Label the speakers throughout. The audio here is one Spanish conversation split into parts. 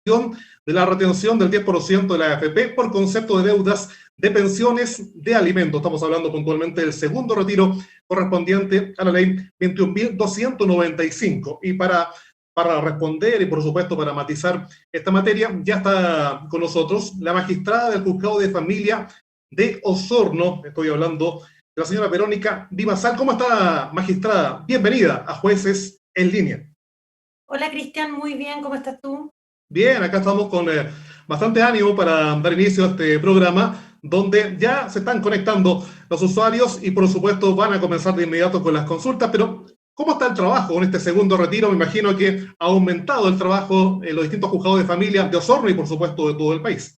Speaker 1: de la retención del 10% de la AFP por concepto de deudas de pensiones de alimentos. Estamos hablando puntualmente del segundo retiro correspondiente a la ley 21.295. Y para responder y, por supuesto, para matizar esta materia, ya está con nosotros la magistrada del Juzgado de Familia de Osorno. Estoy hablando de la señora Verónica Dimasal. ¿Cómo está, magistrada? Bienvenida a Jueces en Línea.
Speaker 2: Hola, Cristian, muy bien, ¿cómo estás tú?
Speaker 1: Bien, acá estamos con bastante ánimo para dar inicio a este programa, donde ya se están conectando los usuarios y, por supuesto, van a comenzar de inmediato con las consultas. Pero, ¿cómo está el trabajo con este segundo retiro? Me imagino que ha aumentado el trabajo en los distintos juzgados de familia de Osorno y, por supuesto, de todo el país.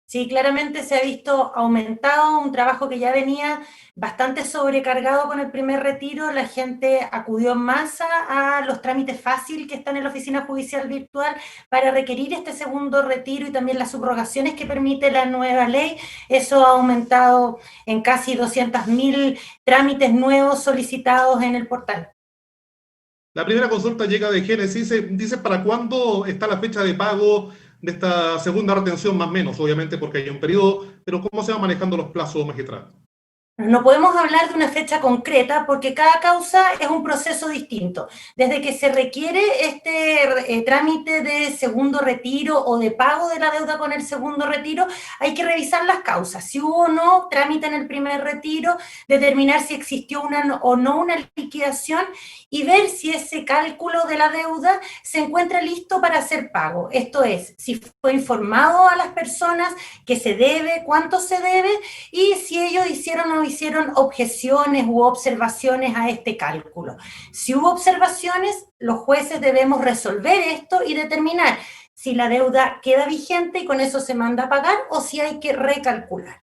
Speaker 2: Sí, claramente se ha visto aumentado un trabajo que ya venía bastante sobrecargado con el primer retiro. La gente acudió en masa a los trámites fáciles que están en la oficina judicial virtual para requerir este segundo retiro y también las subrogaciones que permite la nueva ley. Eso ha aumentado en casi 200.000 trámites nuevos solicitados en el portal.
Speaker 1: La primera consulta llega de Génesis, dice para cuándo está la fecha de pago de esta segunda retención, más o menos, obviamente porque hay un periodo, pero ¿cómo se van manejando los plazos, magistrado?
Speaker 2: No podemos hablar de una fecha concreta porque cada causa es un proceso distinto. Desde que se requiere este trámite de segundo retiro o de pago de la deuda con el segundo retiro, hay que revisar las causas. Si hubo o no trámite en el primer retiro, determinar si existió o no una liquidación y ver si ese cálculo de la deuda se encuentra listo para hacer pago. Esto es, si fue informado a las personas que se debe, cuánto se debe y si ellos hicieron o hicieron objeciones u observaciones a este cálculo. Si hubo observaciones, los jueces debemos resolver esto y determinar si la deuda queda vigente y con eso se manda a pagar o si hay que recalcular.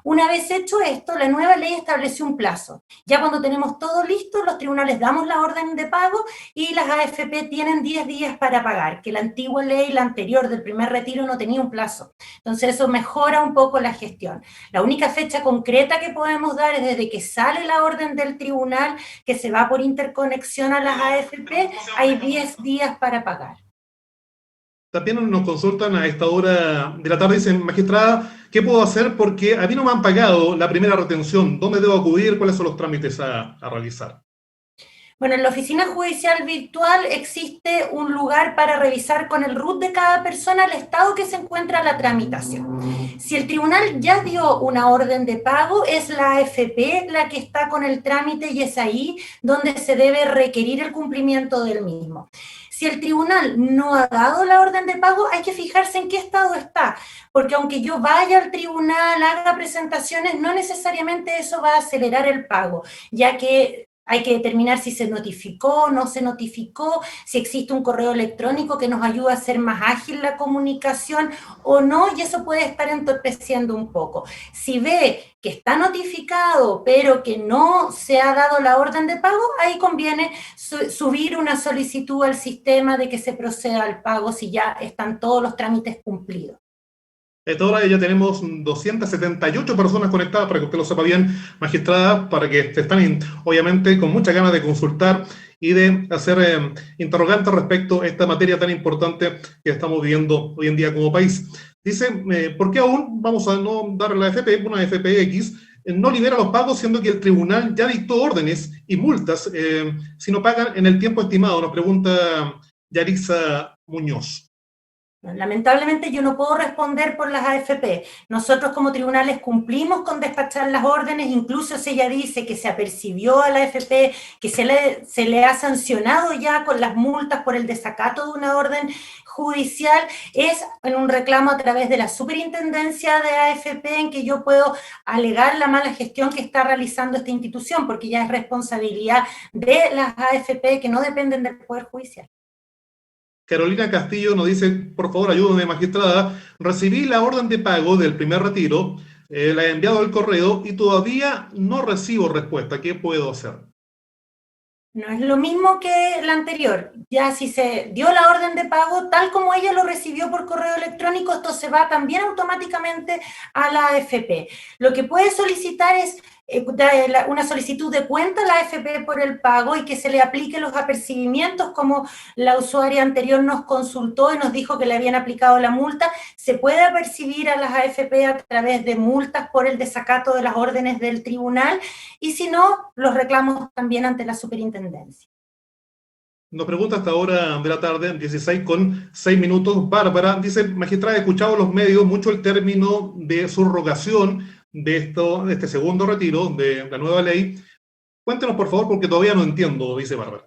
Speaker 2: Una vez hecho esto, la nueva ley estableció un plazo. Ya cuando tenemos todo listo, los tribunales damos la orden de pago y las AFP tienen 10 días para pagar, que la antigua ley, la anterior del primer retiro, no tenía un plazo. Entonces eso mejora un poco la gestión. La única fecha concreta que podemos dar es desde que sale la orden del tribunal, que se va por interconexión a las AFP, hay 10 días para pagar.
Speaker 1: También nos consultan a esta hora de la tarde, dicen, magistrada, ¿qué puedo hacer? Porque a mí no me han pagado la primera retención. ¿Dónde debo acudir? ¿Cuáles son los trámites a realizar?
Speaker 2: Bueno, en la oficina judicial virtual existe un lugar para revisar con el RUT de cada persona el estado que se encuentra la tramitación. Si el tribunal ya dio una orden de pago, es la AFP la que está con el trámite y es ahí donde se debe requerir el cumplimiento del mismo. Si el tribunal no ha dado la orden de pago, hay que fijarse en qué estado está, porque aunque yo vaya al tribunal, haga presentaciones, no necesariamente eso va a acelerar el pago, ya que hay que determinar si se notificó, no se notificó, si existe un correo electrónico que nos ayuda a hacer más ágil la comunicación o no, y eso puede estar entorpeciendo un poco. Si ve que está notificado, pero que no se ha dado la orden de pago, ahí conviene subir una solicitud al sistema de que se proceda al pago si ya están todos los trámites cumplidos.
Speaker 1: A esta hora ya tenemos 278 personas conectadas, para que usted lo sepa bien, magistrada, para que están obviamente con muchas ganas de consultar y de hacer interrogantes respecto a esta materia tan importante que estamos viviendo hoy en día como país. Dice, ¿por qué aún vamos a no dar la AFP, una AFPX, no libera los pagos, siendo que el tribunal ya dictó órdenes y multas si no pagan en el tiempo estimado? Nos pregunta Yarisa Muñoz.
Speaker 2: Lamentablemente yo no puedo responder por las AFP. Nosotros como tribunales cumplimos con despachar las órdenes, incluso si ella dice que se apercibió a la AFP, que se le ha sancionado ya con las multas por el desacato de una orden judicial, es en un reclamo a través de la superintendencia de AFP en que yo puedo alegar la mala gestión que está realizando esta institución, porque ya es responsabilidad de las AFP que no dependen del Poder Judicial.
Speaker 1: Carolina Castillo nos dice, por favor, ayúdame, magistrada, recibí la orden de pago del primer retiro, la he enviado al correo y todavía no recibo respuesta. ¿Qué puedo hacer?
Speaker 2: No es lo mismo que la anterior. Ya si se dio la orden de pago, tal como ella lo recibió por correo electrónico, esto se va también automáticamente a la AFP. Lo que puede solicitar es una solicitud de cuenta a la AFP por el pago y que se le aplique los apercibimientos, como la usuaria anterior nos consultó y nos dijo que le habían aplicado la multa. Se puede apercibir a las AFP a través de multas por el desacato de las órdenes del tribunal, y si no, los reclamos también ante la superintendencia.
Speaker 1: Nos pregunta hasta ahora de la tarde, 16:06, Bárbara, dice: magistrada, he escuchado en los medios mucho el término de subrogación de este segundo retiro de la nueva ley. Cuéntenos, por favor, porque todavía no entiendo, dice Bárbara.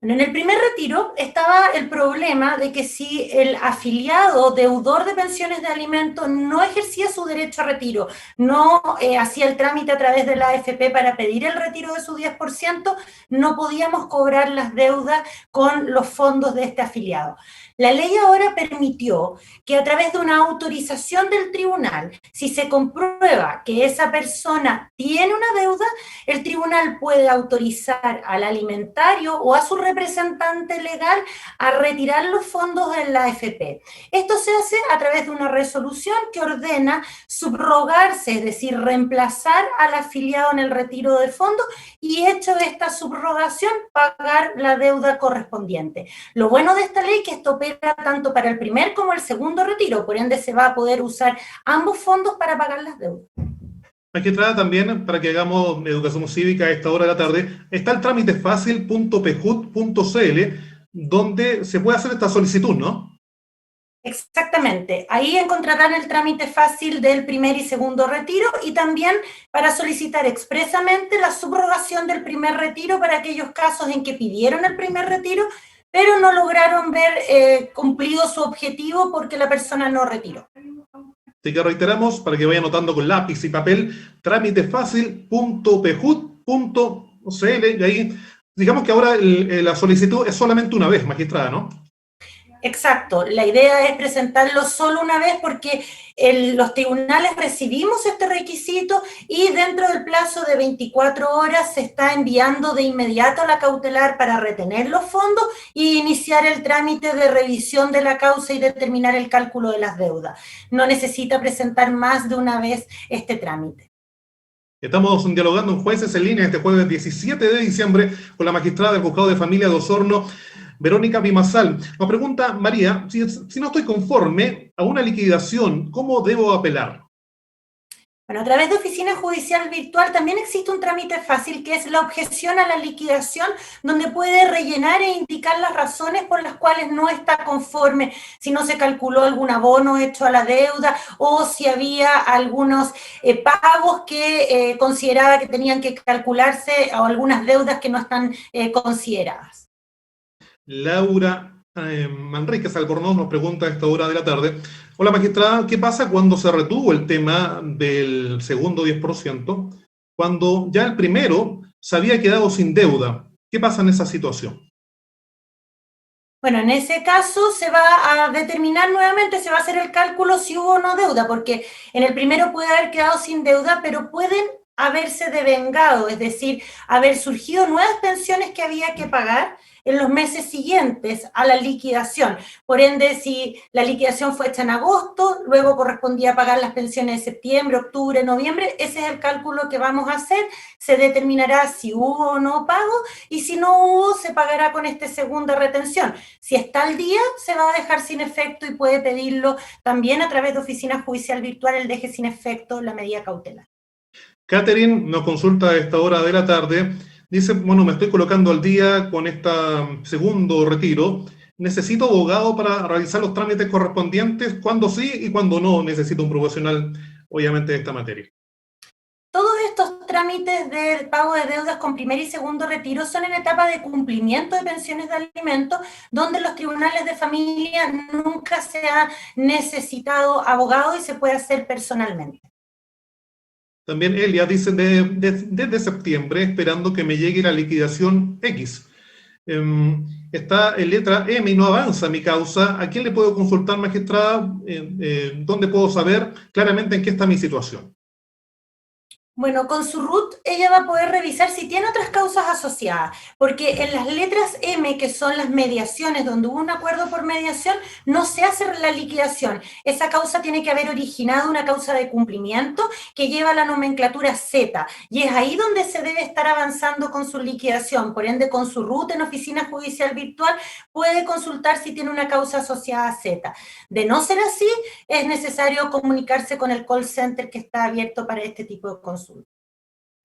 Speaker 2: En el primer retiro estaba el problema de que si el afiliado deudor de pensiones de alimentos no ejercía su derecho a retiro, no hacía el trámite a través de la AFP para pedir el retiro de su 10%, no podíamos cobrar las deudas con los fondos de este afiliado. La ley ahora permitió que a través de una autorización del tribunal, si se comprueba que esa persona tiene una deuda, el tribunal puede autorizar al alimentario o a su representante legal a retirar los fondos en la AFP. Esto se hace a través de una resolución que ordena subrogarse, es decir, reemplazar al afiliado en el retiro de fondos, y hecho esta subrogación, pagar la deuda correspondiente. Lo bueno de esta ley es que esto opera tanto para el primer como el segundo retiro, por ende se va a poder usar ambos fondos para pagar las deudas.
Speaker 1: Magistrada, también, para que hagamos educación cívica a esta hora de la tarde, está el trámite fácil.pejut.cl, donde se puede hacer esta solicitud, ¿no?
Speaker 2: Exactamente, ahí encontrarán el trámite fácil del primer y segundo retiro, y también para solicitar expresamente la subrogación del primer retiro para aquellos casos en que pidieron el primer retiro, pero no lograron ver cumplido su objetivo porque la persona no retiró.
Speaker 1: Así que reiteramos, para que vaya anotando con lápiz y papel, trámitefacil.pejut.cl, y ahí, digamos que ahora la solicitud es solamente una vez, magistrada, ¿no?
Speaker 2: Exacto, la idea es presentarlo solo una vez porque los tribunales recibimos este requisito y dentro del plazo de 24 horas se está enviando de inmediato la cautelar para retener los fondos y iniciar el trámite de revisión de la causa y determinar el cálculo de las deudas. No necesita presentar más de una vez este trámite.
Speaker 1: Estamos dialogando en Jueces en Línea este jueves 17 de diciembre con la magistrada del Juzgado de Familia de Osorno, Verónica Pimazzal. Nos pregunta María: si no estoy conforme a una liquidación, ¿cómo debo apelar?
Speaker 2: Bueno, a través de Oficina Judicial Virtual también existe un trámite fácil que es la objeción a la liquidación, donde puede rellenar e indicar las razones por las cuales no está conforme, si no se calculó algún abono hecho a la deuda o si había algunos pagos que consideraba que tenían que calcularse, o algunas deudas que no están consideradas.
Speaker 1: Laura Manríquez Albornoz nos pregunta a esta hora de la tarde: hola magistrada, ¿qué pasa cuando se retuvo el tema del segundo 10%, cuando ya el primero se había quedado sin deuda? ¿Qué pasa en esa situación?
Speaker 2: Bueno, en ese caso se va a determinar nuevamente, se va a hacer el cálculo si hubo o no deuda, porque en el primero puede haber quedado sin deuda, pero pueden haberse devengado, es decir, haber surgido nuevas pensiones que había que pagar en los meses siguientes a la liquidación. Por ende, si la liquidación fue hecha en agosto, luego correspondía pagar las pensiones de septiembre, octubre, noviembre. Ese es el cálculo que vamos a hacer. Se determinará si hubo o no pago, y si no hubo, se pagará con esta segunda retención. Si está al día, se va a dejar sin efecto y puede pedirlo también a través de Oficina Judicial Virtual, el deje sin efecto la medida cautelar.
Speaker 1: Catherine nos consulta a esta hora de la tarde. Dice: bueno, me estoy colocando al día con este segundo retiro. ¿Necesito abogado para realizar los trámites correspondientes? ¿Cuándo sí y cuándo no necesito un profesional, obviamente, de esta materia?
Speaker 2: Todos estos trámites de pago de deudas con primer y segundo retiro son en etapa de cumplimiento de pensiones de alimentos, donde los tribunales de familia nunca se ha necesitado abogado y se puede hacer personalmente.
Speaker 1: También Elia dice: desde septiembre esperando que me llegue la liquidación X. Está en letra M y no avanza mi causa. ¿A quién le puedo consultar, magistrada? ¿Dónde puedo saber claramente en qué está mi situación?
Speaker 2: Bueno, con su RUT ella va a poder revisar si tiene otras causas asociadas, porque en las letras M, que son las mediaciones, donde hubo un acuerdo por mediación, no se hace la liquidación. Esa causa tiene que haber originado una causa de cumplimiento que lleva la nomenclatura Z, y es ahí donde se debe estar avanzando con su liquidación. Por ende, con su RUT en oficina judicial virtual puede consultar si tiene una causa asociada a Z. De no ser así, es necesario comunicarse con el call center que está abierto para este tipo de consultas.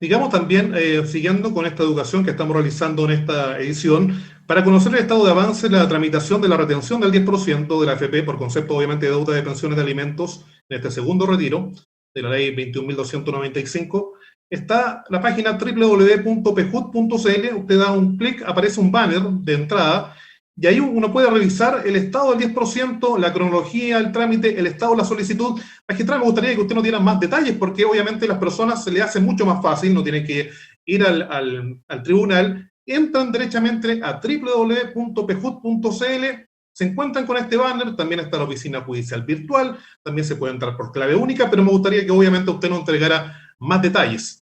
Speaker 1: Digamos también, siguiendo con esta educación que estamos realizando en esta edición, para conocer el estado de avance de la tramitación de la retención del 10% de la AFP por concepto obviamente de deuda de pensiones de alimentos en este segundo retiro de la ley 21.295, está la página www.pejut.cl, usted da un clic, aparece un banner de entrada y ahí uno puede revisar el estado del 10%, la cronología, el trámite, el estado de la solicitud. Magistrado, me gustaría que usted nos diera más detalles, porque obviamente a las personas se les hace mucho más fácil, no tienen que ir al tribunal, entran derechamente a www.pejut.cl, se encuentran con este banner, también está la oficina judicial virtual, también se puede entrar por clave única, pero me gustaría que obviamente usted nos entregara más detalles.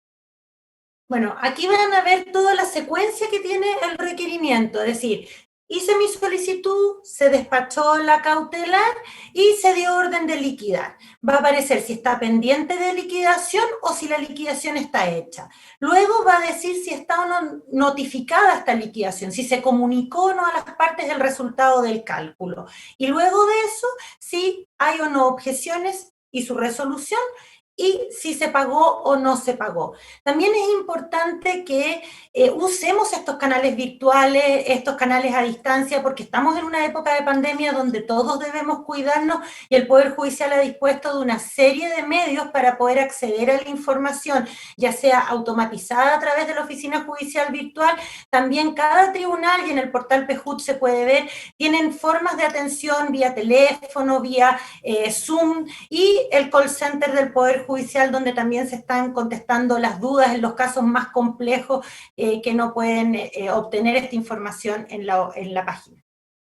Speaker 2: Bueno, aquí van a ver toda la secuencia que tiene el requerimiento, es decir, hice mi solicitud, se despachó la cautelar y se dio orden de liquidar. Va a aparecer si está pendiente de liquidación o si la liquidación está hecha. Luego va a decir si está o no notificada esta liquidación, si se comunicó o no a las partes el resultado del cálculo. Y luego de eso, si hay o no objeciones y su resolución, y si se pagó o no se pagó. También es importante que usemos estos canales virtuales, estos canales a distancia, porque estamos en una época de pandemia donde todos debemos cuidarnos y el Poder Judicial ha dispuesto de una serie de medios para poder acceder a la información, ya sea automatizada a través de la oficina judicial virtual. También cada tribunal, y en el portal PEJUT se puede ver, tienen formas de atención vía teléfono, vía Zoom, y el call center del Poder Judicial, donde también se están contestando las dudas en los casos más complejos que no pueden obtener esta información en la página.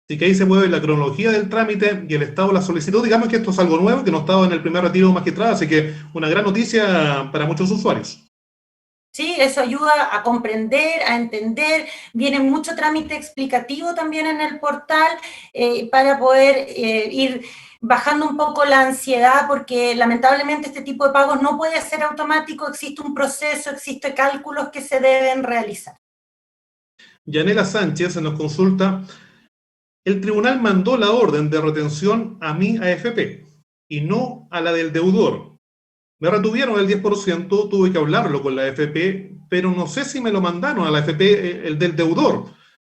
Speaker 1: Así que ahí se mueve la cronología del trámite y el estado de la solicitud. Digamos que esto es algo nuevo, que no estaba en el primer retiro magistrado, así que una gran noticia para muchos usuarios.
Speaker 2: Sí, eso ayuda a comprender, a entender. Viene mucho trámite explicativo también en el portal para poder ir bajando un poco la ansiedad, porque lamentablemente este tipo de pagos no puede ser automático, existe un proceso, existen cálculos que se deben realizar.
Speaker 1: Yanela Sánchez nos consulta, el tribunal mandó la orden de retención a mi AFP y no a la del deudor. Me retuvieron el 10%, tuve que hablarlo con la AFP, pero no sé si me lo mandaron a la AFP el del deudor.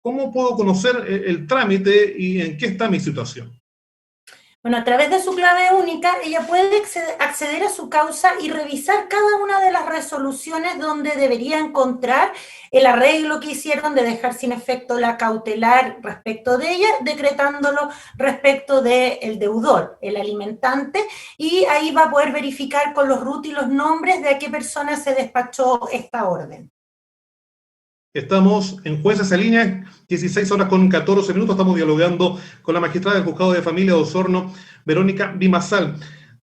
Speaker 1: ¿Cómo puedo conocer el trámite y en qué está mi situación?
Speaker 2: Bueno, a través de su clave única, ella puede acceder a su causa y revisar cada una de las resoluciones donde debería encontrar el arreglo que hicieron de dejar sin efecto la cautelar respecto de ella, decretándolo respecto del deudor, el alimentante, y ahí va a poder verificar con los RUT y los nombres de a qué persona se despachó esta orden.
Speaker 1: Estamos en Jueces en Línea, 16 horas con 14 minutos. Estamos dialogando con la magistrada del Juzgado de Familia de Osorno, Verónica Bimasal.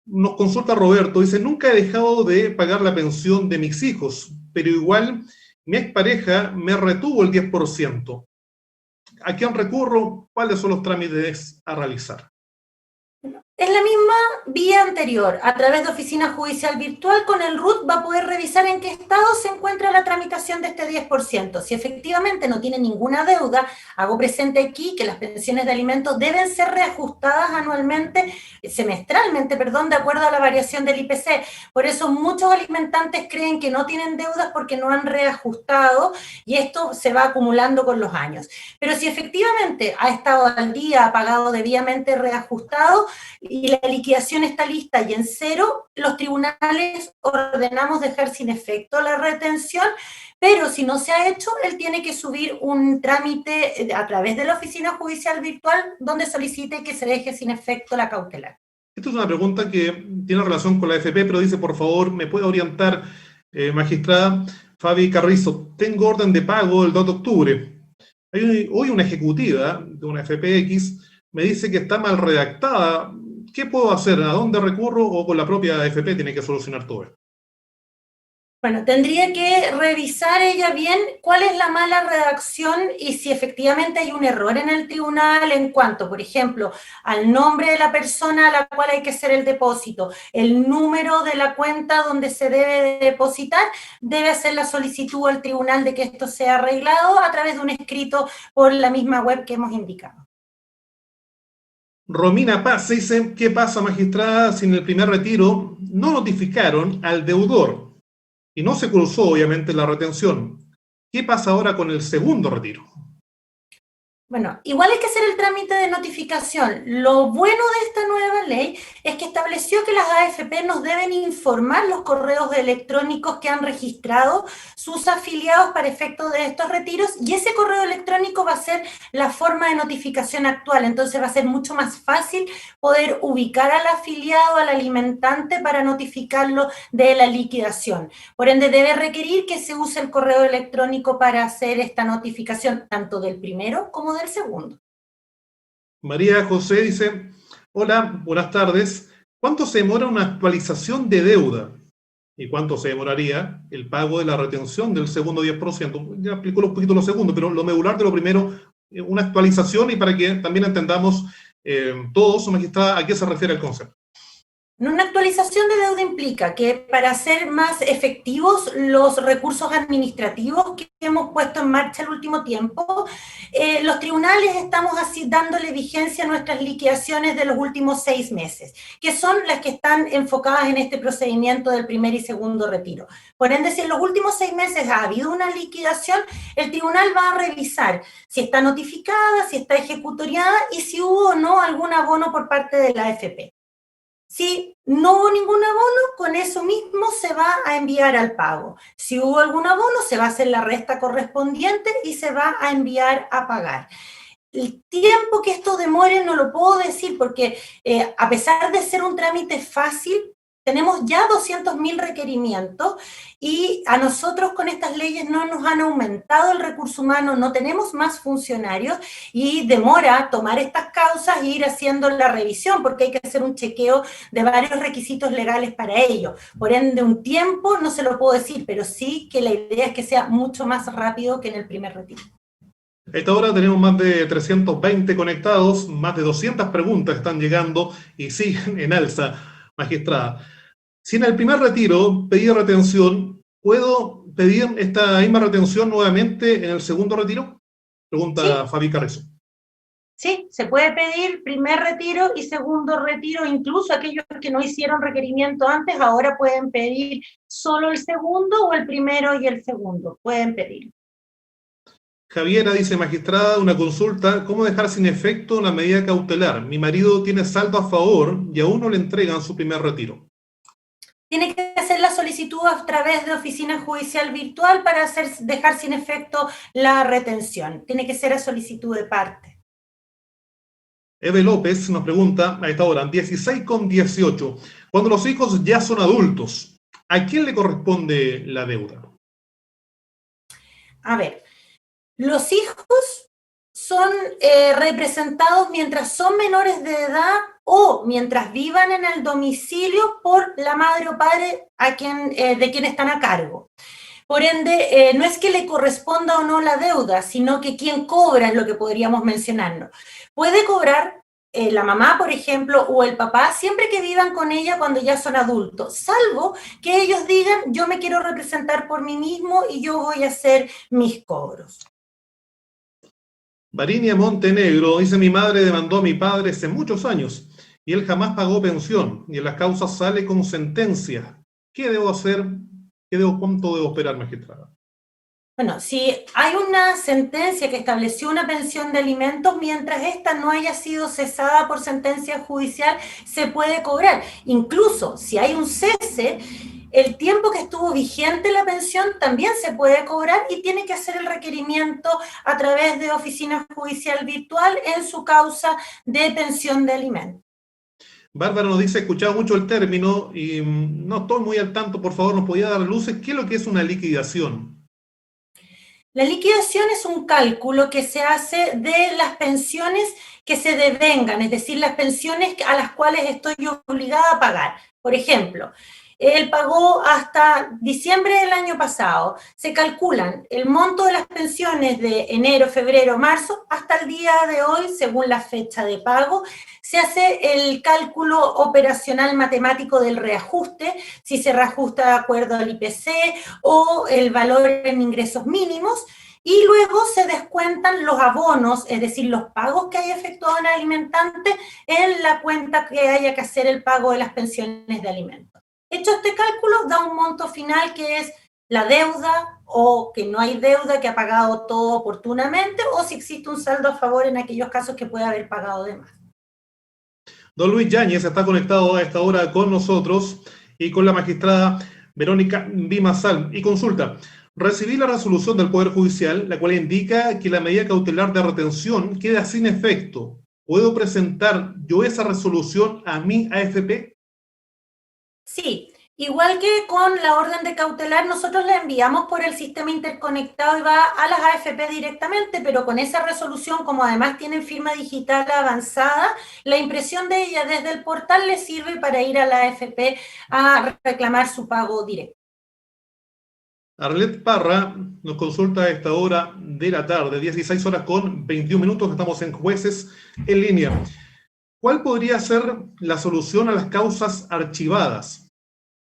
Speaker 1: Nos consulta Roberto, dice, nunca he dejado de pagar la pensión de mis hijos, pero igual mi expareja me retuvo el 10%. ¿A quién recurro? ¿Cuáles son los trámites a realizar?
Speaker 2: Es la misma vía anterior, a través de oficina judicial virtual, con el RUT va a poder revisar en qué estado se encuentra la tramitación de este 10%. Si efectivamente no tiene ninguna deuda, hago presente aquí que las pensiones de alimentos deben ser reajustadas anualmente, semestralmente, perdón, de acuerdo a la variación del IPC. Por eso muchos alimentantes creen que no tienen deudas porque no han reajustado y esto se va acumulando con los años. Pero si efectivamente ha estado al día, ha pagado debidamente reajustado, y la liquidación está lista y en cero, los tribunales ordenamos dejar sin efecto la retención, pero si no se ha hecho, él tiene que subir un trámite a través de la oficina judicial virtual donde solicite que se deje sin efecto la cautelar.
Speaker 1: Esta es una pregunta que tiene relación con la AFP, pero dice, por favor, ¿me puede orientar, magistrada Fabi Carrizo? Tengo orden de pago el 2 de octubre. Hoy una ejecutiva de una FPX me dice que está mal redactada. ¿Qué puedo hacer? ¿A dónde recurro? ¿O con la propia AFP tiene que solucionar todo esto?
Speaker 2: Bueno, tendría que revisar ella bien cuál es la mala redacción y si efectivamente hay un error en el tribunal en cuanto, por ejemplo, al nombre de la persona a la cual hay que hacer el depósito, el número de la cuenta donde se debe depositar, debe hacer la solicitud al tribunal de que esto sea arreglado a través de un escrito por la misma web que hemos indicado.
Speaker 1: Romina Paz dice, ¿qué pasa, magistrada, si en el primer retiro no notificaron al deudor y no se cursó, obviamente, la retención? ¿Qué pasa ahora con el segundo retiro?
Speaker 2: Bueno, igual hay que hacer el trámite de notificación. Lo bueno de esta nueva ley es que estableció que las AFP nos deben informar los correos electrónicos que han registrado sus afiliados para efectos de estos retiros, y ese correo electrónico va a ser la forma de notificación actual. Entonces va a ser mucho más fácil poder ubicar al afiliado, al alimentante, para notificarlo de la liquidación. Por ende, debe requerir que se use el correo electrónico para hacer esta notificación, tanto del primero como del segundo.
Speaker 1: María José dice, hola, buenas tardes. ¿Cuánto se demora una actualización de deuda? ¿Y cuánto se demoraría el pago de la retención del segundo 10%? Ya explico un poquito lo segundo, pero lo medular de lo primero, una actualización, y para que también entendamos todos, magistrada, a qué se refiere el concepto.
Speaker 2: Una actualización de deuda implica que para hacer más efectivos los recursos administrativos que hemos puesto en marcha el último tiempo, los tribunales estamos así dándole vigencia a nuestras liquidaciones de los últimos 6 meses, que son las que están enfocadas en este procedimiento del primer y segundo retiro. Por ende, si en los últimos 6 meses ha habido una liquidación, el tribunal va a revisar si está notificada, si está ejecutoriada y si hubo o no algún abono por parte de la AFP. Si no hubo ningún abono, con eso mismo se va a enviar al pago. Si hubo algún abono, se va a hacer la resta correspondiente y se va a enviar a pagar. El tiempo que esto demore no lo puedo decir porque a pesar de ser un trámite fácil, tenemos ya 200.000 requerimientos y a nosotros con estas leyes no nos han aumentado el recurso humano, no tenemos más funcionarios y demora tomar estas causas e ir haciendo la revisión porque hay que hacer un chequeo de varios requisitos legales para ello. Por ende, un tiempo no se lo puedo decir, pero sí que la idea es que sea mucho más rápido que en el primer retiro.
Speaker 1: A esta hora tenemos más de 320 conectados, más de 200 preguntas están llegando y siguen en alza, magistrada. Si en el primer retiro pedí retención, ¿puedo pedir esta misma retención nuevamente en el segundo retiro? Pregunta
Speaker 2: Sí.
Speaker 1: Fabi Carrizo.
Speaker 2: Sí, se puede pedir primer retiro y segundo retiro, incluso aquellos que no hicieron requerimiento antes, ahora pueden pedir solo el segundo o el primero y el segundo, pueden pedir.
Speaker 1: Javiera dice, magistrada, una consulta, ¿cómo dejar sin efecto una medida cautelar? Mi marido tiene saldo a favor y aún no le entregan su primer retiro.
Speaker 2: Tiene que hacer la solicitud a través de oficina judicial virtual para dejar sin efecto la retención. Tiene que ser a solicitud de parte.
Speaker 1: Eve López nos pregunta a esta hora, 16:18, cuando los hijos ya son adultos, ¿a quién le corresponde la deuda?
Speaker 2: A ver, los hijos son representados mientras son menores de edad o mientras vivan en el domicilio por la madre o padre de quien están a cargo. Por ende, no es que le corresponda o no la deuda, sino que quien cobra es lo que podríamos mencionarnos. Puede cobrar la mamá, por ejemplo, o el papá, siempre que vivan con ella cuando ya son adultos, salvo que ellos digan, yo me quiero representar por mí mismo y yo voy a hacer mis cobros.
Speaker 1: Varinia Montenegro dice, mi madre demandó a mi padre hace muchos años y él jamás pagó pensión y en las causas sale con sentencia. ¿Qué debo hacer? ¿Cuánto debo esperar, magistrada?
Speaker 2: Bueno, si hay una sentencia que estableció una pensión de alimentos, mientras esta no haya sido cesada por sentencia judicial, se puede cobrar. Incluso si hay un cese, el tiempo que estuvo vigente la pensión también se puede cobrar y tiene que hacer el requerimiento a través de oficina judicial virtual en su causa de pensión de alimentos.
Speaker 1: Bárbara nos dice, he escuchado mucho el término y no estoy muy al tanto, por favor, ¿nos podía dar luces? ¿Qué es lo que es una liquidación?
Speaker 2: La liquidación es un cálculo que se hace de las pensiones que se devengan, es decir, las pensiones a las cuales estoy obligada a pagar. Por ejemplo, él pagó hasta diciembre del año pasado. Se calculan el monto de las pensiones de enero, febrero, marzo, hasta el día de hoy, según la fecha de pago, se hace el cálculo operacional matemático del reajuste, si se reajusta de acuerdo al IPC o el valor en ingresos mínimos, y luego se descuentan los abonos, es decir, los pagos que haya efectuado en alimentante en la cuenta que haya que hacer el pago de las pensiones de alimentos. Hecho este cálculo, da un monto final que es la deuda o que no hay deuda, que ha pagado todo oportunamente, o si existe un saldo a favor en aquellos casos que puede haber pagado de más.
Speaker 1: Don Luis Yáñez está conectado a esta hora con nosotros y con la magistrada Verónica Bimasal. Y consulta, recibí la resolución del Poder Judicial, la cual indica que la medida cautelar de retención queda sin efecto. ¿Puedo presentar yo esa resolución a mi AFP?
Speaker 2: Sí, igual que con la orden de cautelar, nosotros la enviamos por el sistema interconectado y va a las AFP directamente, pero con esa resolución, como además tienen firma digital avanzada, la impresión de ella desde el portal les sirve para ir a la AFP a reclamar su pago directo.
Speaker 1: Arlet Parra nos consulta a esta hora de la tarde, 16 horas con 21 minutos, estamos en Jueces en Línea. ¿Cuál podría ser la solución a las causas archivadas?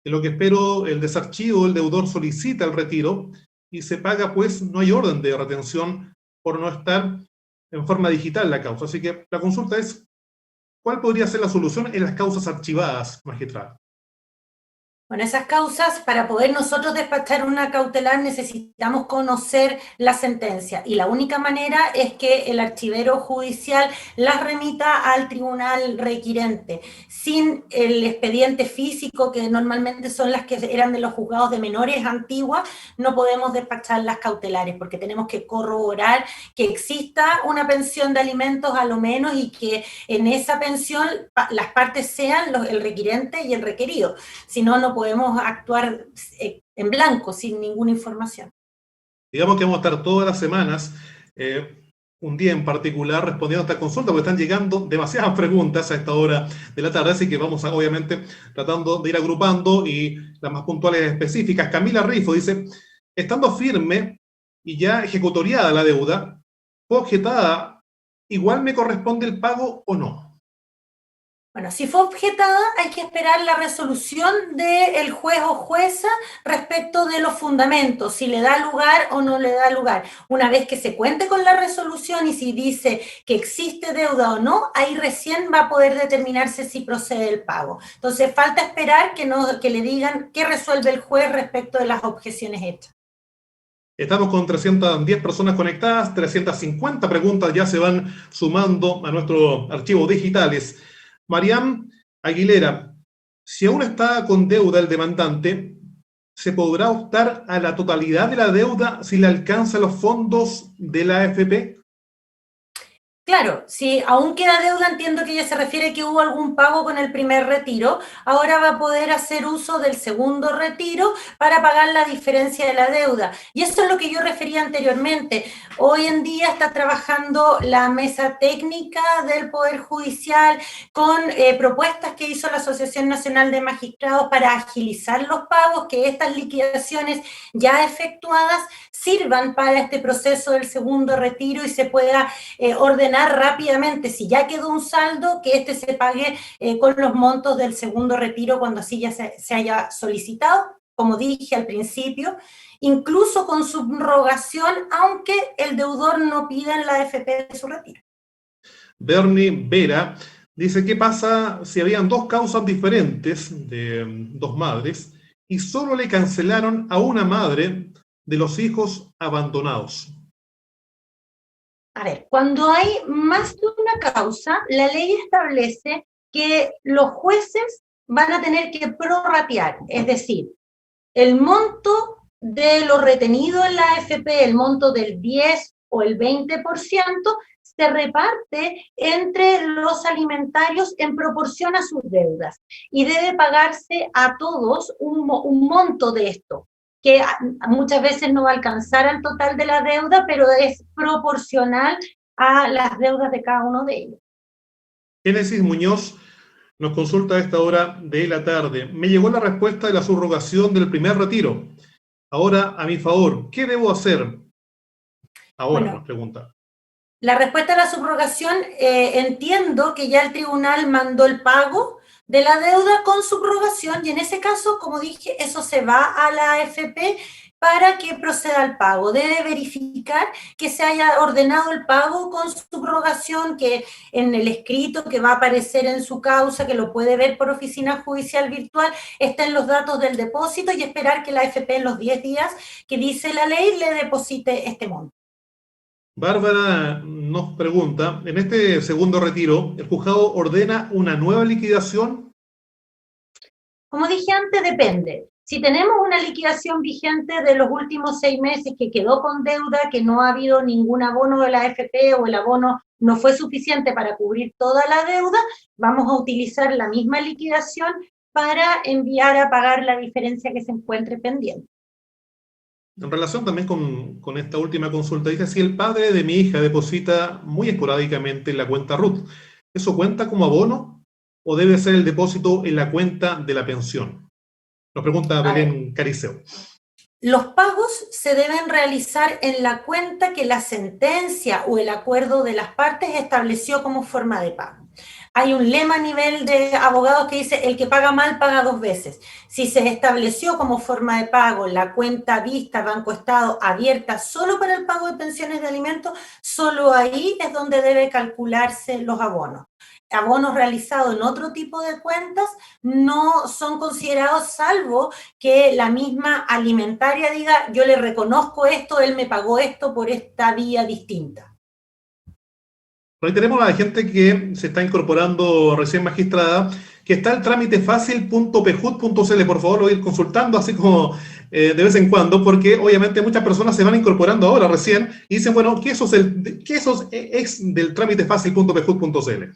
Speaker 1: En lo que espero el desarchivo, el deudor solicita el retiro y se paga, pues no hay orden de retención por no estar en forma digital la causa. Así que la consulta es, ¿cuál podría ser la solución en las causas archivadas, magistrada?
Speaker 2: Bueno, esas causas, para poder nosotros despachar una cautelar necesitamos conocer la sentencia, y la única manera es que el archivero judicial las remita al tribunal requirente. Sin el expediente físico, que normalmente son las que eran de los juzgados de menores antiguas, no podemos despachar las cautelares, porque tenemos que corroborar que exista una pensión de alimentos a lo menos, y que en esa pensión las partes sean el requirente y el requerido. Si no, no podemos actuar en blanco, sin ninguna información.
Speaker 1: Digamos que vamos a estar todas las semanas, un día en particular, respondiendo a esta consulta, porque están llegando demasiadas preguntas a esta hora de la tarde, así que vamos a, obviamente, tratando de ir agrupando y las más puntuales específicas. Camila Rifo dice, estando firme y ya ejecutoriada la deuda, ¿fue objetada, igual me corresponde el pago o no?
Speaker 2: Bueno, si fue objetada, hay que esperar la resolución del juez o jueza respecto de los fundamentos, si le da lugar o no le da lugar. Una vez que se cuente con la resolución y si dice que existe deuda o no, ahí recién va a poder determinarse si procede el pago. Entonces, falta esperar que le digan qué resuelve el juez respecto de las objeciones hechas.
Speaker 1: Estamos con 310 personas conectadas, 350 preguntas ya se van sumando a nuestro archivo digitales. Mariam Aguilera, si aún está con deuda el demandante, ¿se podrá optar a la totalidad de la deuda si le alcanza los fondos de la AFP?
Speaker 2: Claro, si aún queda deuda, entiendo que ella se refiere que hubo algún pago con el primer retiro, ahora va a poder hacer uso del segundo retiro para pagar la diferencia de la deuda. Y eso es lo que yo refería anteriormente. Hoy en día está trabajando la mesa técnica del Poder Judicial con propuestas que hizo la Asociación Nacional de Magistrados para agilizar los pagos, que estas liquidaciones ya efectuadas sirvan para este proceso del segundo retiro y se pueda ordenar rápidamente, si ya quedó un saldo, que este se pague con los montos del segundo retiro cuando así ya se haya solicitado, como dije al principio, incluso con subrogación, aunque el deudor no pida en la AFP de su retiro.
Speaker 1: Bernie Vera dice, ¿qué pasa si habían dos causas diferentes de dos madres y solo le cancelaron a una madre de los hijos abandonados?
Speaker 2: A ver, cuando hay más de una causa, la ley establece que los jueces van a tener que prorratear, es decir, el monto de lo retenido en la AFP, el monto del 10 o el 20%, se reparte entre los alimentarios en proporción a sus deudas y debe pagarse a todos un monto de esto, que muchas veces no va a alcanzar al total de la deuda, pero es proporcional a las deudas de cada uno de ellos.
Speaker 1: Génesis Muñoz Nos consulta a esta hora de la tarde. Me llegó la respuesta de la subrogación del primer retiro. Ahora, a mi favor, ¿qué debo hacer? Ahora nos
Speaker 2: Bueno,
Speaker 1: pregunta.
Speaker 2: la respuesta a la subrogación, entiendo que ya el tribunal mandó el pago de la deuda con subrogación y en ese caso, como dije, eso se va a la AFP para que proceda al pago. Debe verificar que se haya ordenado el pago con subrogación, que en el escrito que va a aparecer en su causa, que lo puede ver por oficina judicial virtual, estén los datos del depósito y esperar que la AFP en los 10 días que dice la ley le deposite este monto.
Speaker 1: Bárbara nos pregunta, en este segundo retiro, ¿el juzgado ordena una nueva liquidación?
Speaker 2: Como dije antes, depende. Si tenemos una liquidación vigente de los últimos 6 meses que quedó con deuda, que no ha habido ningún abono de la AFP o el abono no fue suficiente para cubrir toda la deuda, vamos a utilizar la misma liquidación para enviar a pagar la diferencia que se encuentre pendiente.
Speaker 1: En relación también con esta última consulta, dice, si el padre de mi hija deposita muy esporádicamente en la cuenta RUT, ¿eso cuenta como abono o debe ser el depósito en la cuenta de la pensión? Nos pregunta
Speaker 2: A ver,
Speaker 1: Belén Cariceo.
Speaker 2: los pagos se deben realizar en la cuenta que la sentencia o el acuerdo de las partes estableció como forma de pago. Hay un lema a nivel de abogados que dice, el que paga mal paga 2 veces. Si se estableció como forma de pago la cuenta vista, Banco Estado, abierta solo para el pago de pensiones de alimentos, solo ahí es donde debe calcularse los abonos. Abonos realizados en otro tipo de cuentas no son considerados, salvo que la misma alimentaria diga, yo le reconozco esto, él me pagó esto por esta vía distinta.
Speaker 1: Reiteremos a la gente que se está incorporando recién magistrada, que está el trámite fácil.pejut.cl, por favor, lo voy a ir consultando así como de vez en cuando, porque obviamente muchas personas se van incorporando ahora recién y dicen, bueno, ¿qué eso es del trámite fácil.pejut.cl?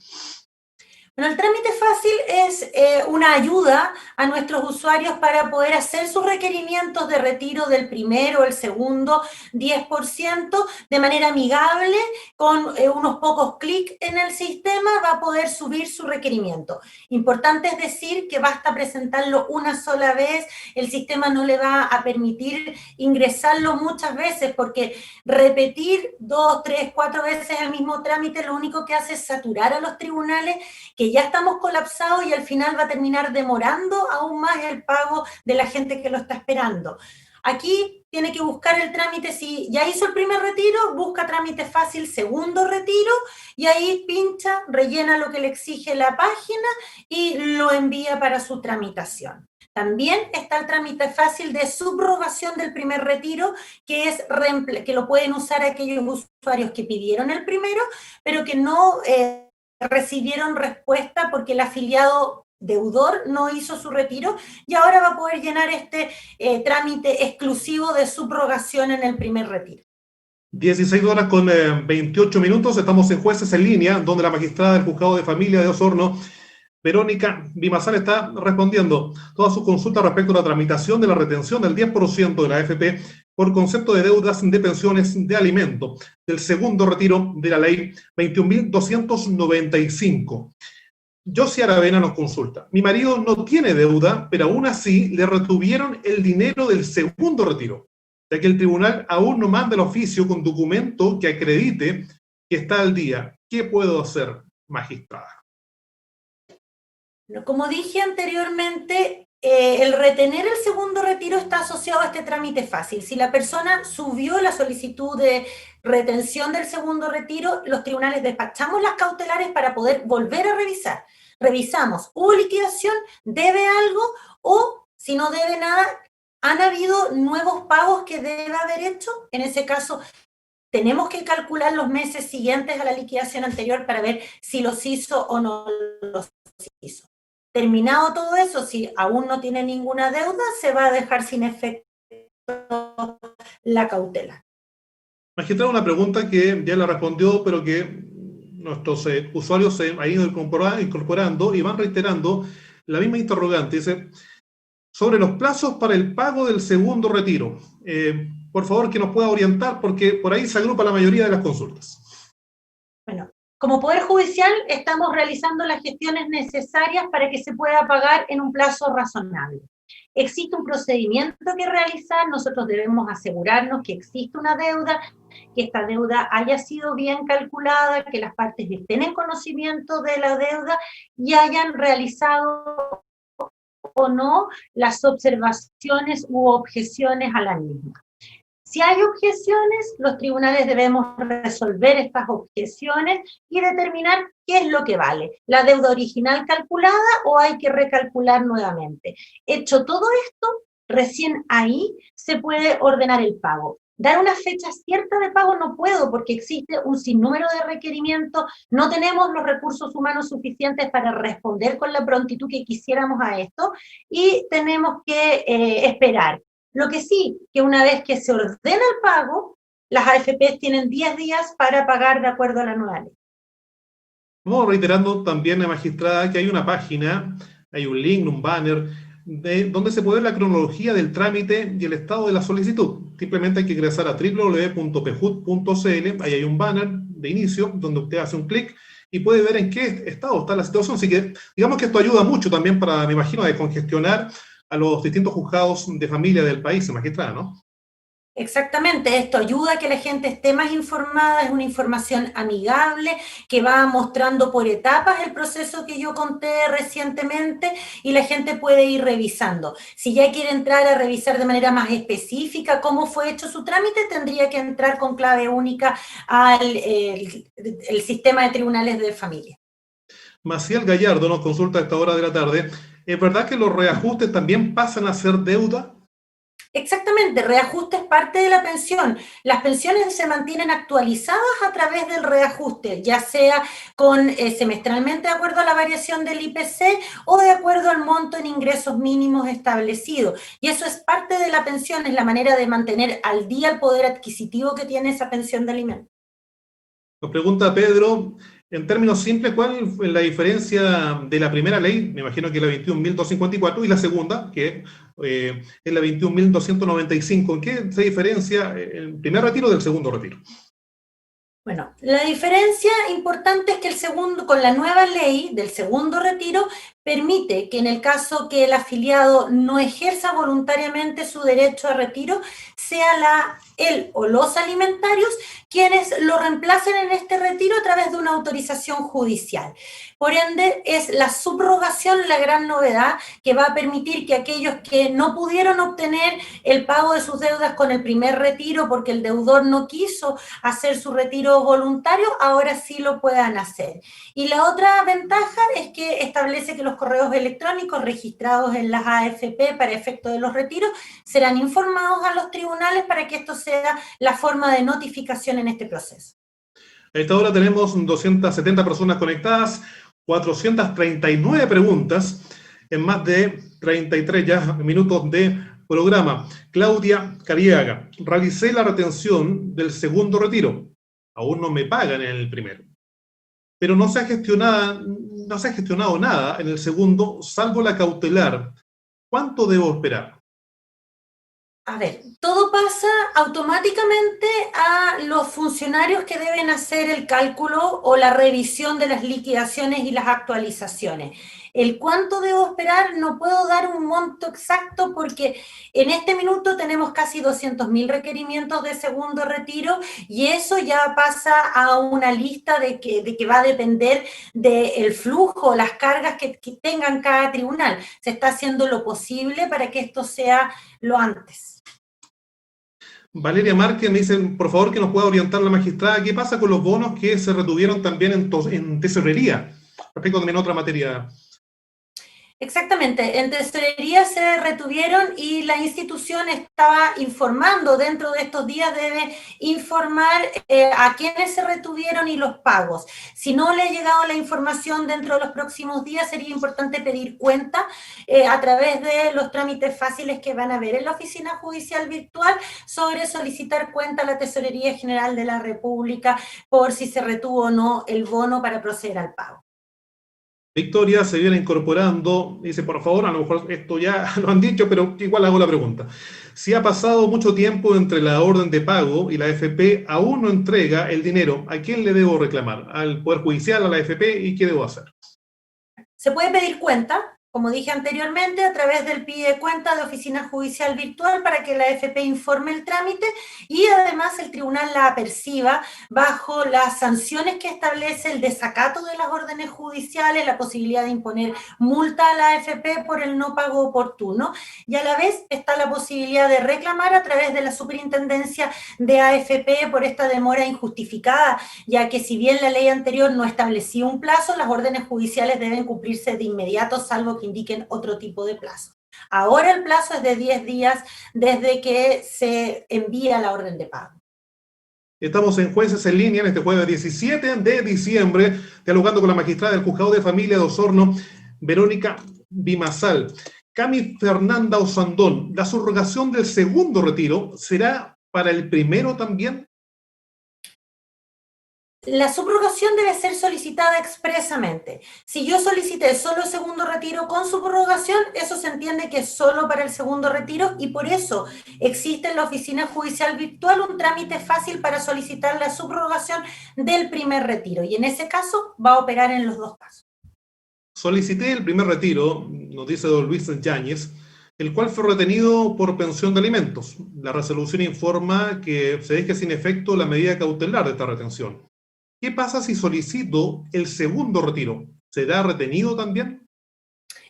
Speaker 2: Bueno, el trámite fácil es una ayuda a nuestros usuarios para poder hacer sus requerimientos de retiro del primero, el segundo 10% de manera amigable, con unos pocos clics en el sistema va a poder subir su requerimiento. Importante es decir que basta presentarlo una sola vez, el sistema no le va a permitir ingresarlo muchas veces porque repetir 2, 3, 4 veces el mismo trámite lo único que hace es saturar a los tribunales que ya estamos colapsados y al final va a terminar demorando aún más el pago de la gente que lo está esperando. Aquí tiene que buscar el trámite, si ya hizo el primer retiro, busca trámite fácil, segundo retiro, y ahí pincha, rellena lo que le exige la página y lo envía para su tramitación. También está el trámite fácil de subrogación del primer retiro, que lo pueden usar aquellos usuarios que pidieron el primero, pero que no recibieron respuesta porque el afiliado deudor no hizo su retiro y ahora va a poder llenar este trámite exclusivo de subrogación en el primer retiro.
Speaker 1: 16 horas con 28 minutos, estamos en Jueces en Línea, donde la magistrada del Juzgado de Familia de Osorno, Verónica Vimazar, está respondiendo todas sus consultas respecto a la tramitación de la retención del 10% de la AFP por concepto de deudas de pensiones de alimento del segundo retiro de la ley 21.295. Josie Aravena nos consulta. Mi marido no tiene deuda, pero aún así le retuvieron el dinero del segundo retiro, ya que el tribunal aún no manda el oficio con documento que acredite que está al día. ¿Qué puedo hacer, magistrada?
Speaker 2: Como dije anteriormente, el retener el segundo retiro está asociado a este trámite fácil. Si la persona subió la solicitud de retención del segundo retiro, los tribunales despachamos las cautelares para poder volver a revisar. Revisamos, ¿hubo liquidación? ¿Debe algo? O si no debe nada, ¿han habido nuevos pagos que debe haber hecho? En ese caso, tenemos que calcular los meses siguientes a la liquidación anterior para ver si los hizo o no los hizo. Terminado todo eso, si aún no tiene ninguna deuda, se va a dejar sin efecto la cautela.
Speaker 1: Magistrado, una pregunta que ya la respondió, pero que nuestros usuarios se han ido incorporando y van reiterando la misma interrogante. Dice, sobre los plazos para el pago del segundo retiro. Por favor, que nos pueda orientar, porque por ahí se agrupa la mayoría de las consultas.
Speaker 2: Bueno, Como Poder Judicial estamos realizando las gestiones necesarias para que se pueda pagar en un plazo razonable. Existe un procedimiento que realizar, nosotros debemos asegurarnos que existe una deuda, que esta deuda haya sido bien calculada, que las partes estén en conocimiento de la deuda y hayan realizado o no las observaciones u objeciones a la misma. Si hay objeciones, los tribunales debemos resolver estas objeciones y determinar qué es lo que vale, la deuda original calculada o hay que recalcular nuevamente. Hecho todo esto, recién ahí se puede ordenar el pago. Dar una fecha cierta de pago no puedo porque existe un sinnúmero de requerimientos, no tenemos los recursos humanos suficientes para responder con la prontitud que quisiéramos a esto y tenemos que esperar. Lo que sí, que una vez que se ordena el pago, las AFP tienen 10 días para pagar de acuerdo a la nueva ley.
Speaker 1: Vamos reiterando también, magistrada, que hay una página, hay un link, un banner, donde se puede ver la cronología del trámite y el estado de la solicitud. Simplemente hay que ingresar a www.pjud.cl, ahí hay un banner de inicio, donde usted hace un clic y puede ver en qué estado está la situación. Así que, digamos que esto ayuda mucho también para, me imagino, descongestionar a los distintos juzgados de familia del país, magistrada, ¿no?
Speaker 2: Exactamente, esto ayuda a que la gente esté más informada, es una información amigable que va mostrando por etapas el proceso que yo conté recientemente y la gente puede ir revisando. Si ya quiere entrar a revisar de manera más específica cómo fue hecho su trámite, tendría que entrar con clave única al el sistema de tribunales de familia.
Speaker 1: Maciel Gallardo nos consulta a esta hora de la tarde. ¿Es verdad que los reajustes también pasan a ser deuda?
Speaker 2: Exactamente, reajuste es parte de la pensión. Las pensiones se mantienen actualizadas a través del reajuste, ya sea semestralmente de acuerdo a la variación del IPC o de acuerdo al monto en ingresos mínimos establecido. Y eso es parte de la pensión, es la manera de mantener al día el poder adquisitivo que tiene esa pensión de alimentos.
Speaker 1: Nos pregunta Pedro, en términos simples, ¿cuál es la diferencia de la primera ley? Me imagino que la 21.254 y la segunda, que es la 21.295. ¿En qué se diferencia el primer retiro del segundo retiro?
Speaker 2: Bueno, la diferencia importante es que con la nueva ley del segundo retiro permite que en el caso que el afiliado no ejerza voluntariamente su derecho a retiro, sea él o los alimentarios quienes lo reemplacen en este retiro a través de una autorización judicial. Por ende, es la subrogación la gran novedad que va a permitir que aquellos que no pudieron obtener el pago de sus deudas con el primer retiro porque el deudor no quiso hacer su retiro voluntario, ahora sí lo puedan hacer. Y la otra ventaja es que establece que los correos electrónicos registrados en las AFP para efecto de los retiros serán informados a los tribunales para que esto sea la forma de notificación en este proceso.
Speaker 1: A esta hora tenemos 270 personas conectadas, 439 preguntas en más de 33 ya minutos de programa. Claudia Cariaga, realicé la retención del segundo retiro. Aún no me pagan en el primero. Pero no se ha gestionado nada en el segundo, salvo la cautelar. ¿Cuánto debo esperar?
Speaker 2: A ver, todo pasa automáticamente a los funcionarios que deben hacer el cálculo o la revisión de las liquidaciones y las actualizaciones. El cuánto debo esperar, no puedo dar un monto exacto porque en este minuto tenemos casi 200.000 requerimientos de segundo retiro y eso ya pasa a una lista de que va a depender del flujo, las cargas que tengan cada tribunal. Se está haciendo lo posible para que esto sea lo antes.
Speaker 1: Valeria Márquez me dice, por favor, que nos pueda orientar la magistrada, ¿qué pasa con los bonos que se retuvieron también en tesorería? Respecto también a otra materia.
Speaker 2: Exactamente, en tesorería se retuvieron y la institución estaba informando, dentro de estos días debe informar a quiénes se retuvieron y los pagos. Si no le ha llegado la información dentro de los próximos días, sería importante pedir cuenta a través de los trámites fáciles que van a ver en la oficina judicial virtual sobre solicitar cuenta a la Tesorería General de la República por si se retuvo o no el bono para proceder al pago.
Speaker 1: Victoria se viene incorporando, dice, por favor, a lo mejor esto ya lo han dicho, pero igual hago la pregunta. Si ha pasado mucho tiempo entre la orden de pago y la AFP aún no entrega el dinero, ¿a quién le debo reclamar? ¿Al Poder Judicial, a la AFP? ¿Y qué debo hacer?
Speaker 2: Se puede pedir cuenta, como dije anteriormente, a través del pide cuenta de oficina judicial virtual para que la AFP informe el trámite y además el tribunal la aperciba bajo las sanciones que establece el desacato de las órdenes judiciales, la posibilidad de imponer multa a la AFP por el no pago oportuno, y a la vez está la posibilidad de reclamar a través de la superintendencia de AFP por esta demora injustificada, ya que si bien la ley anterior no establecía un plazo, las órdenes judiciales deben cumplirse de inmediato, salvo que indiquen otro tipo de plazo. Ahora el plazo es de 10 días desde que se envía la orden de pago.
Speaker 1: Estamos en Jueces en Línea en este jueves 17 de diciembre, dialogando con la magistrada del Juzgado de Familia de Osorno, Verónica Bimasal. Cami Fernanda Osandón, ¿la subrogación del segundo retiro será para el primero también?
Speaker 2: La subrogación debe ser solicitada expresamente. Si yo solicité solo segundo retiro con subrogación, eso se entiende que es solo para el segundo retiro y por eso existe en la oficina judicial virtual un trámite fácil para solicitar la subrogación del primer retiro y en ese caso va a operar en los dos casos.
Speaker 1: Solicité el primer retiro, nos dice don Luis Yáñez, el cual fue retenido por pensión de alimentos. La resolución informa que se deje sin efecto la medida cautelar de esta retención. ¿Qué pasa si solicito el segundo retiro? ¿Será retenido también?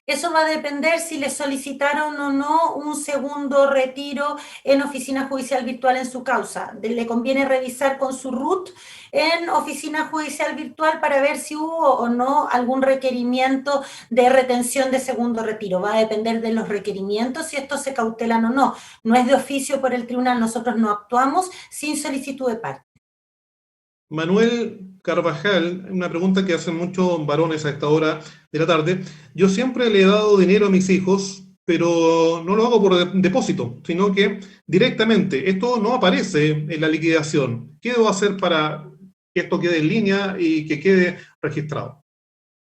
Speaker 2: Eso va a depender si le solicitaron o no un segundo retiro en oficina judicial virtual en su causa. Le conviene revisar con su RUT en oficina judicial virtual para ver si hubo o no algún requerimiento de retención de segundo retiro. Va a depender de los requerimientos si estos se cautelan o no. No es de oficio por el tribunal, nosotros no actuamos sin solicitud de parte.
Speaker 1: Manuel Carvajal, una pregunta que hacen muchos varones a esta hora de la tarde. Yo siempre le he dado dinero a mis hijos, pero no lo hago por depósito, sino que directamente. Esto no aparece en la liquidación. ¿Qué debo hacer para que esto quede en línea y que quede registrado?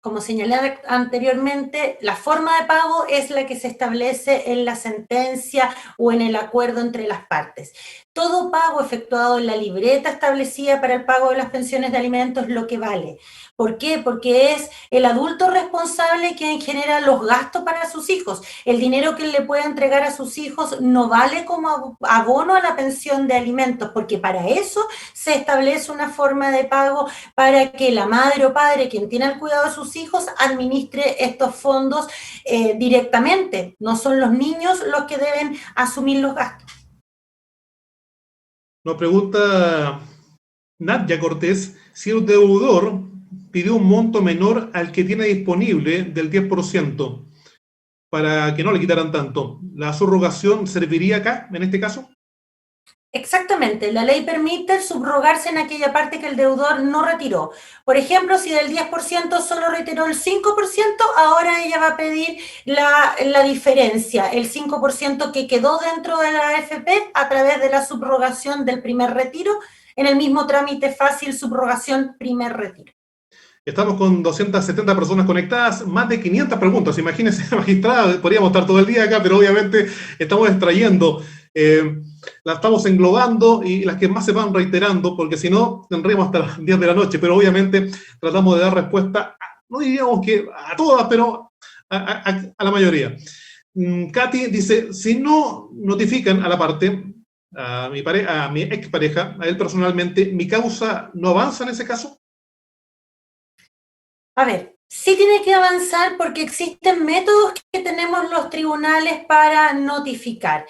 Speaker 2: Como señalé anteriormente, la forma de pago es la que se establece en la sentencia o en el acuerdo entre las partes. Todo pago efectuado en la libreta establecida para el pago de las pensiones de alimentos es lo que vale. ¿Por qué? Porque es el adulto responsable quien genera los gastos para sus hijos. El dinero que le puede entregar a sus hijos no vale como abono a la pensión de alimentos, porque para eso se establece una forma de pago para que la madre o padre, quien tiene el cuidado de sus hijos, administre estos fondos directamente. No son los niños los que deben asumir los gastos.
Speaker 1: Nos pregunta Nadia Cortés si el deudor pidió un monto menor al que tiene disponible del 10% para que no le quitaran tanto. ¿La subrogación serviría acá, en este caso?
Speaker 2: Exactamente, la ley permite subrogarse en aquella parte que el deudor no retiró. Por ejemplo, si del 10% solo retiró el 5%, ahora ella va a pedir la diferencia, el 5% que quedó dentro de la AFP a través de la subrogación del primer retiro, en el mismo trámite fácil, subrogación primer retiro.
Speaker 1: Estamos con 270 personas conectadas, más de 500 preguntas. Imagínense, magistrada, podríamos estar todo el día acá, pero obviamente estamos extrayendo, las estamos englobando y las que más se van reiterando, porque si no, tendríamos hasta las 10 de la noche, pero obviamente tratamos de dar respuesta, no diríamos que a todas, pero a la mayoría. Katy dice, si no notifican a la parte, a mi expareja, a él personalmente, ¿mi causa no avanza en ese caso?
Speaker 2: A ver, sí tiene que avanzar porque existen métodos que tenemos los tribunales para notificar.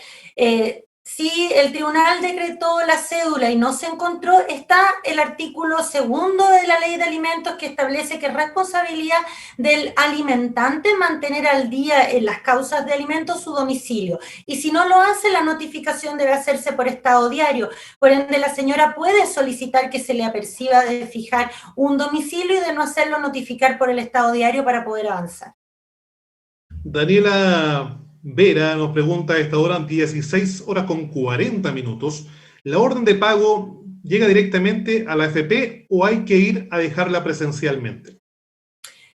Speaker 2: Si el tribunal decretó la cédula y no se encontró, está el artículo 2 de la Ley de Alimentos que establece que es responsabilidad del alimentante mantener al día en las causas de alimentos su domicilio. Y si no lo hace, la notificación debe hacerse por estado diario. Por ende, la señora puede solicitar que se le aperciba de fijar un domicilio y de no hacerlo, notificar por el estado diario para poder avanzar.
Speaker 1: Daniela Vera nos pregunta a esta hora, 16 horas con 40 minutos. ¿La orden de pago llega directamente a la AFP o hay que ir a dejarla presencialmente?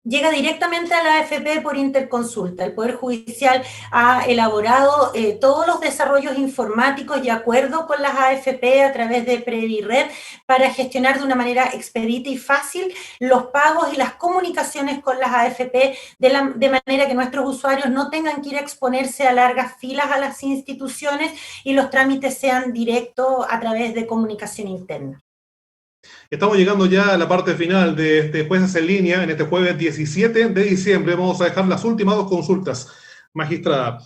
Speaker 2: llega directamente a la AFP por interconsulta. El Poder Judicial ha elaborado todos los desarrollos informáticos y acuerdo con las AFP a través de Predired para gestionar de una manera expedita y fácil los pagos y las comunicaciones con las AFP de manera que nuestros usuarios no tengan que ir a exponerse a largas filas a las instituciones y los trámites sean directos a través de comunicación interna.
Speaker 1: Estamos llegando ya a la parte final de este Jueces en Línea, en este jueves 17 de diciembre. Vamos a dejar las últimas dos consultas. Magistrada,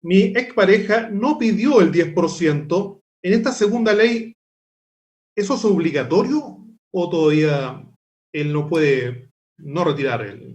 Speaker 1: mi expareja no pidió el 10%. En esta segunda ley, ¿eso es obligatorio o todavía él no puede no retirar el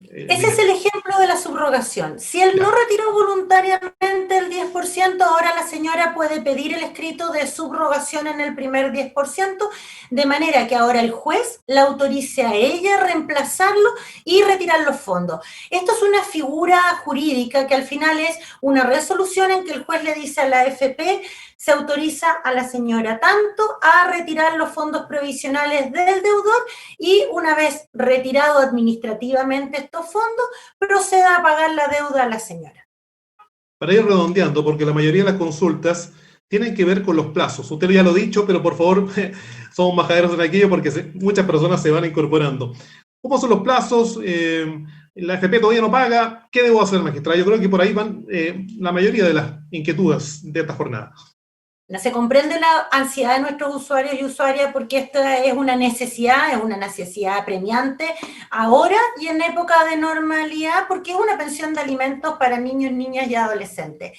Speaker 2: Ese es
Speaker 1: dinero?
Speaker 2: el ejemplo de la subrogación. Si él no
Speaker 1: Ya.
Speaker 2: retiró voluntariamente el 10%, ahora la señora puede pedir el escrito de subrogación en el primer 10%, de manera que ahora el juez la autorice a ella a reemplazarlo y retirar los fondos. Esto es una figura jurídica que al final es una resolución en que el juez le dice a la AFP, se autoriza a la señora tanto a retirar los fondos provisionales del deudor y una vez retirado administrativamente estos fondos, proceda a pagar la deuda a la señora.
Speaker 1: Para ir redondeando, porque la mayoría de las consultas tienen que ver con los plazos. Usted ya lo ha dicho, pero por favor, somos majaderos en aquello porque muchas personas se van incorporando. ¿Cómo son los plazos? La FP todavía no paga. ¿Qué debo hacer, magistrada? Yo creo que por ahí van la mayoría de las inquietudes de esta jornada.
Speaker 2: Se comprende la ansiedad de nuestros usuarios y usuarias porque esta es una necesidad apremiante ahora y en época de normalidad porque es una pensión de alimentos para niños, niñas y adolescentes.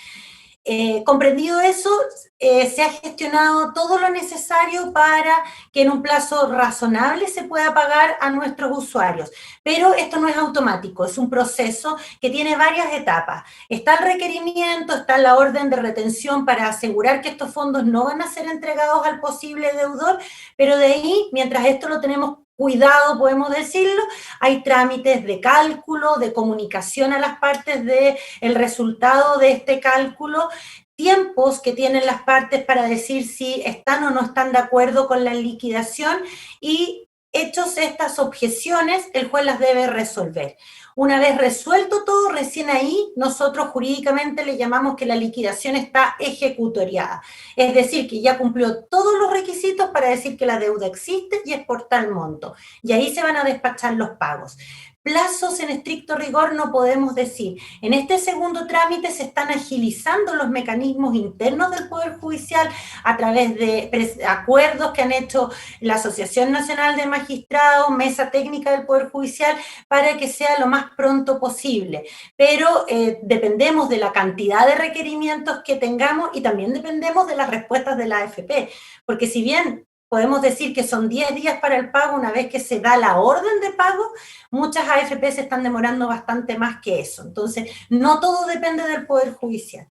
Speaker 2: Comprendido eso, se ha gestionado todo lo necesario para que en un plazo razonable se pueda pagar a nuestros usuarios. Pero esto no es automático, es un proceso que tiene varias etapas. Está el requerimiento, está la orden de retención para asegurar que estos fondos no van a ser entregados al posible deudor, pero de ahí, mientras esto lo tenemos cuidado, podemos decirlo, hay trámites de cálculo, de comunicación a las partes del resultado de este cálculo, tiempos que tienen las partes para decir si están o no están de acuerdo con la liquidación y hechos estas objeciones, el juez las debe resolver. Una vez resuelto todo, recién ahí nosotros jurídicamente le llamamos que la liquidación está ejecutoriada. Es decir, que ya cumplió todos los requisitos para decir que la deuda existe y es por tal monto. Y ahí se van a despachar los pagos. Plazos en estricto rigor no podemos decir. En este segundo trámite se están agilizando los mecanismos internos del Poder Judicial a través de acuerdos que han hecho la Asociación Nacional de Magistrados, Mesa Técnica del Poder Judicial, para que sea lo más pronto posible. Pero dependemos de la cantidad de requerimientos que tengamos y también dependemos de las respuestas de la AFP, porque si bien podemos decir que son 10 días para el pago una vez que se da la orden de pago, muchas AFP se están demorando bastante más que eso. Entonces, no todo depende del Poder Judicial.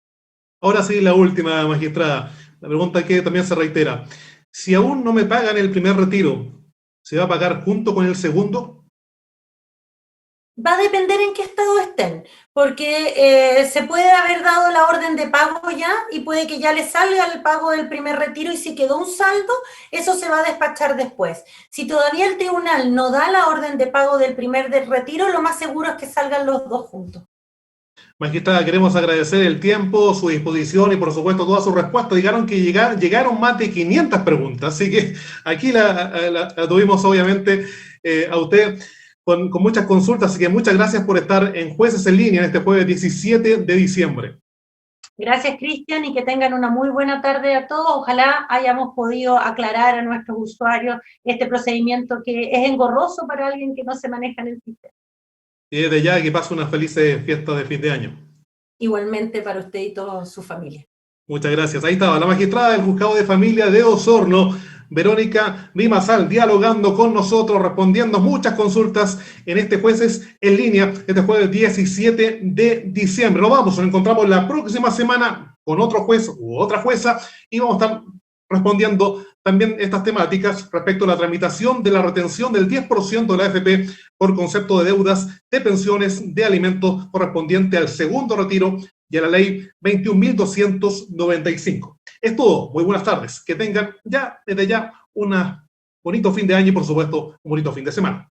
Speaker 1: Ahora sí, la última, magistrada. La pregunta que también se reitera. Si aún no me pagan el primer retiro, ¿se va a pagar junto con el segundo?
Speaker 2: Va a depender en qué estado estén, porque se puede haber dado la orden de pago ya y puede que ya le salga el pago del primer retiro y si quedó un saldo, eso se va a despachar después. Si todavía el tribunal no da la orden de pago del primer retiro, lo más seguro es que salgan los dos juntos.
Speaker 1: Magistrada, queremos agradecer el tiempo, su disposición y por supuesto todas sus respuestas. Dijeron que llegaron más de 500 preguntas, así que aquí la tuvimos obviamente a usted con muchas consultas, así que muchas gracias por estar en Jueces en Línea en este jueves 17 de diciembre.
Speaker 2: Gracias, Cristian, y que tengan una muy buena tarde a todos. Ojalá hayamos podido aclarar a nuestros usuarios este procedimiento que es engorroso para alguien que no se maneja en el sistema.
Speaker 1: Y desde ya que pase unas felices fiestas de fin de año.
Speaker 2: Igualmente para usted y toda su familia.
Speaker 1: Muchas gracias. Ahí estaba la magistrada del Juzgado de Familia de Osorno, Verónica Rimazal, dialogando con nosotros, respondiendo muchas consultas en este Jueces en Línea, este jueves 17 de diciembre. Nos encontramos la próxima semana con otro juez u otra jueza y vamos a estar respondiendo también estas temáticas respecto a la tramitación de la retención del 10% de la AFP por concepto de deudas de pensiones de alimentos correspondiente al segundo retiro y a la ley 21.295. Es todo. Muy buenas tardes. Que tengan desde ya un bonito fin de año y por supuesto un bonito fin de semana.